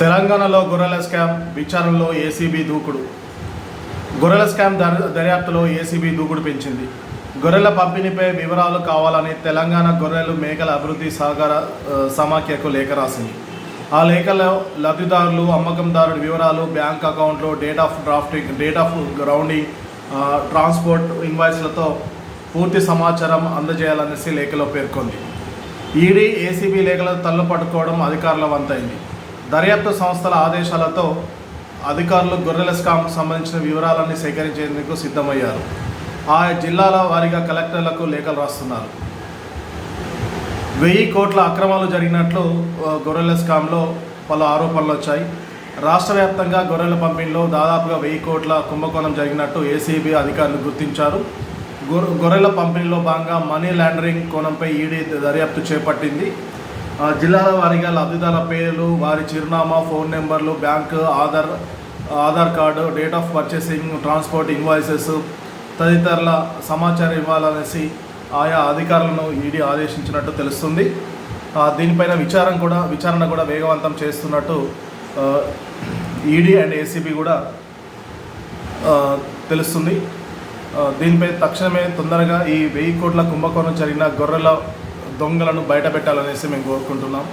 తెలంగాణలో గొర్రెల స్కామ్ విచారణలో ఏసీబీ దూకుడు. గొర్రెల స్కామ్ దర్యాప్తులో ఏసీబీ దూకుడు పెంచింది. గొర్రెల పంపిణీపై వివరాలు కావాలని తెలంగాణ గొర్రెలు మేకల అభివృద్ధి సహకార సమాఖ్యకు లేఖ రాసింది. ఆ లేఖలో లబ్ధిదారులు, అమ్మకందారుడి వివరాలు, బ్యాంక్ అకౌంట్లు, డేట్ ఆఫ్ గ్రౌండింగ్, ట్రాన్స్పోర్ట్ ఇన్వాయిస్లతో పూర్తి సమాచారం అందజేయాలనేసి లేఖలో పేర్కొంది. ఈడీ, ఏసీబీ లేఖలను తల్లు పట్టుకోవడం అధికారుల వంతైంది. దర్యాప్తు సంస్థల ఆదేశాలతో అధికారులు గొర్రెల స్కామ్కు సంబంధించిన వివరాలన్నీ సేకరించేందుకు సిద్ధమయ్యారు. ఆ జిల్లాల వారీగా కలెక్టర్లకు లేఖలు రాస్తున్నారు. 1000 కోట్ల అక్రమాలు జరిగినట్లు గొర్రెల స్కామ్లో పలు ఆరోపణలు వచ్చాయి. రాష్ట్ర వ్యాప్తంగా గొర్రెల పంపిణీలో దాదాపుగా 1000 కోట్ల కుంభకోణం జరిగినట్టు ఏసీబీ అధికారులు గుర్తించారు. గొర్రెల పంపిణీలో భాగంగా మనీ లాండరింగ్ కోణంపై ఈడీ దర్యాప్తు చేపట్టింది. జిల్లాల వారీగా లబ్ధిదారుల పేర్లు, వారి చిరునామా, ఫోన్ నెంబర్లు, bank, Aadhaar card, date of purchasing, transport invoices తదితరుల సమాచారం ఇవ్వాలనేసి ఆయా అధికారులను ఈడీ ఆదేశించినట్టు తెలుస్తుంది. దీనిపైన విచారణ కూడా వేగవంతం చేస్తున్నట్టు ఈడీ అండ్ ఏసీబీ కూడా తెలుస్తుంది. దీనిపై తక్షణమే తొందరగా ఈ 1000 కోట్ల కుంభకోణం జరిగిన గొర్రెల దొంగలను బయటపెట్టాలనేసి మేము కోరుకుంటున్నాం.